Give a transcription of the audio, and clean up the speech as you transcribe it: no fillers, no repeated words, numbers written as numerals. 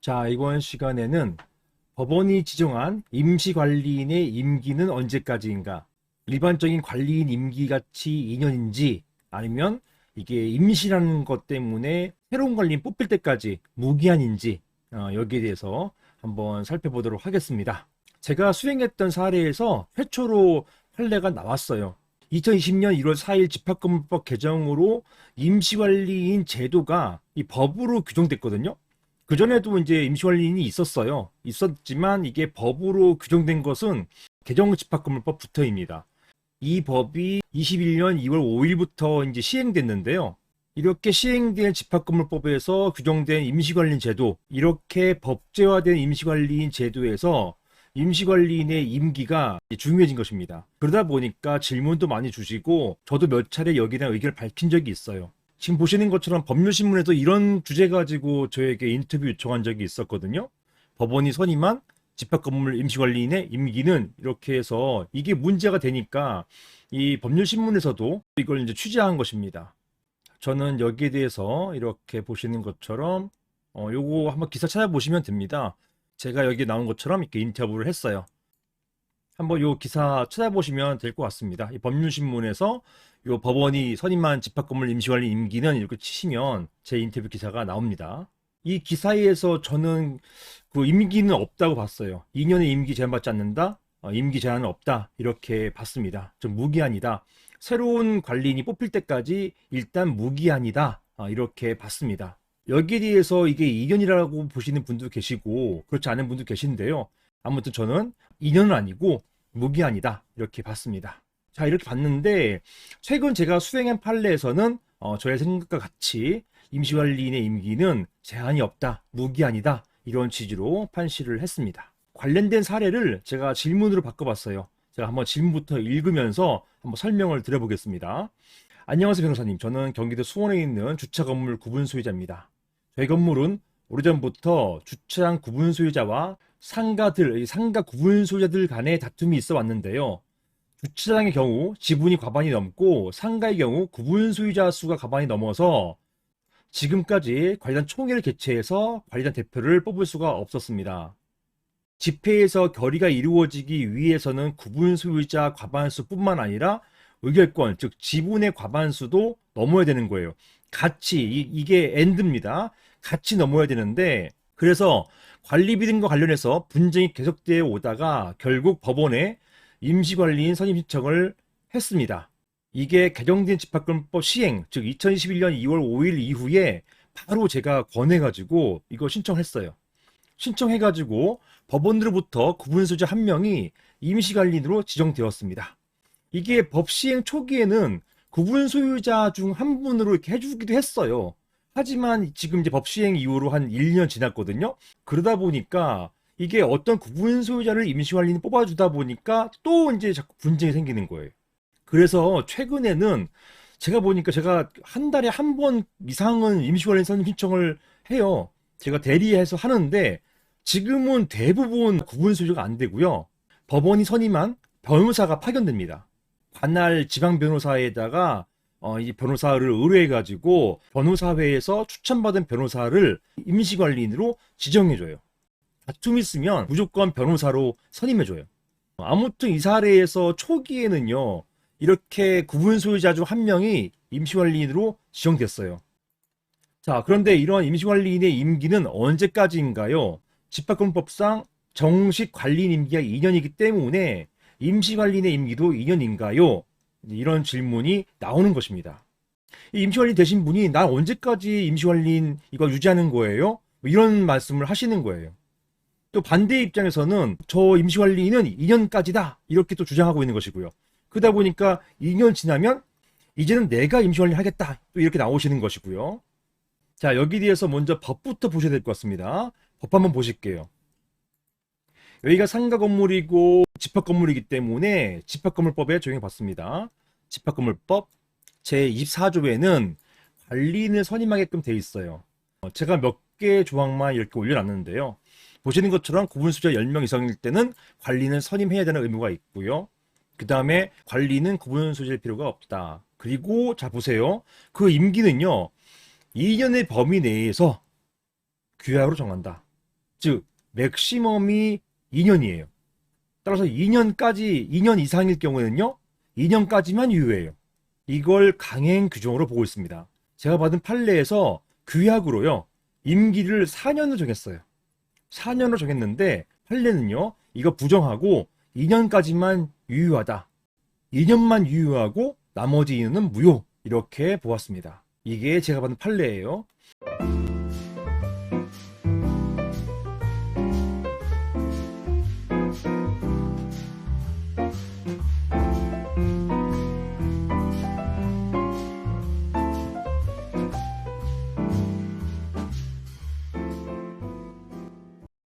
자, 이번 시간에는 법원이 지정한 임시관리인의 임기는 언제까지인가? 일반적인 관리인 임기같이 2년인지 아니면 이게 임시라는 것 때문에 새로운 관리인 뽑힐 때까지 무기한인지 여기에 대해서 한번 살펴보도록 하겠습니다. 제가 수행했던 사례에서 최초로 판례가 나왔어요. 2020년 1월 4일 집합건물법 개정으로 임시관리인 제도가 이 법으로 규정됐거든요. 그전에도 이제 임시관리인이 있었지만 이게 법으로 규정된 것은 개정집합건물법부터입니다. 이 법이 21년 2월 5일부터 이제 시행됐는데요. 이렇게 시행된 집합건물법에서 규정된 임시관리인 제도, 이렇게 법제화된 임시관리인 제도에서 임시관리인의 임기가 중요해진 것입니다. 그러다 보니까 질문도 많이 주시고 저도 몇 차례 여기에 대한 의견을 밝힌 적이 있어요. 지금 보시는 것처럼 법률신문에도 이런 주제 가지고 저에게 인터뷰 요청한 적이 있었거든요. 법원이 선임한 집합건물 임시관리인의 임기는 이렇게 해서 이게 문제가 되니까 이 법률신문에서도 이걸 이제 취재한 것입니다. 저는 여기에 대해서 이렇게 보시는 것처럼 요거 한번 기사 찾아보시면 됩니다. 제가 여기 나온 것처럼 이렇게 인터뷰를 했어요. 한번 요 기사 찾아보시면 될 것 같습니다. 이 법률신문에서 요 법원이 선임한 집합건물 임시관리 임기는 이렇게 치시면 제 인터뷰 기사가 나옵니다. 이 기사에서 저는 그 임기는 없다고 봤어요. 2년의 임기 제한받지 않는다. 임기 제한은 없다. 이렇게 봤습니다. 좀 무기한이다. 새로운 관리인이 뽑힐 때까지 일단 무기한이다. 이렇게 봤습니다. 여기에 대해서 이게 2년이라고 보시는 분도 계시고 그렇지 않은 분도 계신데요. 아무튼 저는 2년은 아니고 무기한이다. 이렇게 봤습니다. 자, 이렇게 봤는데 최근 제가 수행한 판례에서는 저의 생각과 같이 임시관리인의 임기는 제한이 없다. 무기한이다. 이런 취지로 판시를 했습니다. 관련된 사례를 제가 질문으로 바꿔봤어요. 제가 한번 질문부터 읽으면서 한번 설명을 드려보겠습니다. 안녕하세요, 변호사님. 저는 경기도 수원에 있는 주차 건물 구분 소유자입니다. 저희 건물은 오래전부터 주차장 구분 소유자와 상가 구분 소유자들 간의 다툼이 있어 왔는데요. 주차장의 경우 지분이 과반이 넘고 상가의 경우 구분 소유자 수가 과반이 넘어서 지금까지 관리단 총회를 개최해서 관리단 대표를 뽑을 수가 없었습니다. 집회에서 결의가 이루어지기 위해서는 구분 소유자 과반수뿐만 아니라 의결권, 즉 지분의 과반수도 넘어야 되는 거예요. 같이 이게 엔드입니다. 같이 넘어야 되는데 그래서 관리비 등과 관련해서 분쟁이 계속되어 오다가 결국 법원에 임시관리인 선임 신청을 했습니다. 이게 개정된 집합건물법 시행, 즉 2021년 2월 5일 이후에 바로 제가 권해가지고 이거 신청했어요. 신청해가지고 법원으로부터 구분소유자 한 명이 임시관리인으로 지정되었습니다. 이게 법 시행 초기에는 구분소유자 중 한 분으로 이렇게 해주기도 했어요. 하지만 지금 이제 법 시행 이후로 한 1년 지났거든요. 그러다 보니까 이게 어떤 구분 소유자를 임시관리인 뽑아주다 보니까 또 이제 자꾸 분쟁이 생기는 거예요. 그래서 최근에는 제가 보니까 제가 한 달에 한 번 이상은 임시관리인 선임 신청을 해요. 제가 대리해서 하는데 지금은 대부분 구분 소유자가 안 되고요. 법원이 선임한 변호사가 파견됩니다. 관할 지방 변호사에다가 이 변호사를 의뢰해가지고 변호사회에서 추천받은 변호사를 임시관리인으로 지정해줘요. 다툼이 있으면 무조건 변호사로 선임해줘요. 아무튼 이 사례에서 초기에는요, 이렇게 구분 소유자 중 한 명이 임시관리인으로 지정됐어요. 자, 그런데 이러한 임시관리인의 임기는 언제까지인가요? 집합건물법상 정식 관리인 임기가 2년이기 때문에 임시관리인의 임기도 2년인가요? 이런 질문이 나오는 것입니다. 이 임시관리인 되신 분이 나 언제까지 임시관리인 이거 유지하는 거예요? 이런 말씀을 하시는 거예요. 또 반대 입장에서는 저 임시관리인은 2년까지다 이렇게 또 주장하고 있는 것이고요. 그러다 보니까 2년 지나면 이제는 내가 임시관리 하겠다 또 이렇게 나오시는 것이고요. 자, 여기 대해서 먼저 법부터 보셔야 될 것 같습니다. 법 한번 보실게요. 여기가 상가 건물이고 집합 건물이기 때문에 집합건물법에 적용해 봤습니다. 집합건물법 제24조에는 관리인을 선임하게끔 돼 있어요. 제가 몇 개 조항만 이렇게 올려놨는데요. 보시는 것처럼 구분소유자 10명 이상일 때는 관리인을 선임해야 되는 의무가 있고요. 그 다음에 관리인은 구분소유자일 필요가 없다. 그리고 자 보세요. 그 임기는요. 2년의 범위 내에서 규약으로 정한다. 즉 맥시멈이 2년이에요. 따라서 2년 이상일 경우에는요, 2년까지만 유효해요. 이걸 강행 규정으로 보고 있습니다. 제가 받은 판례에서 규약으로요, 임기를 4년으로 정했어요. 4년으로 정했는데 판례는요, 이거 부정하고 2년까지만 유효하다. 2년만 유효하고 나머지 2년은 무효. 이렇게 보았습니다. 이게 제가 받은 판례예요.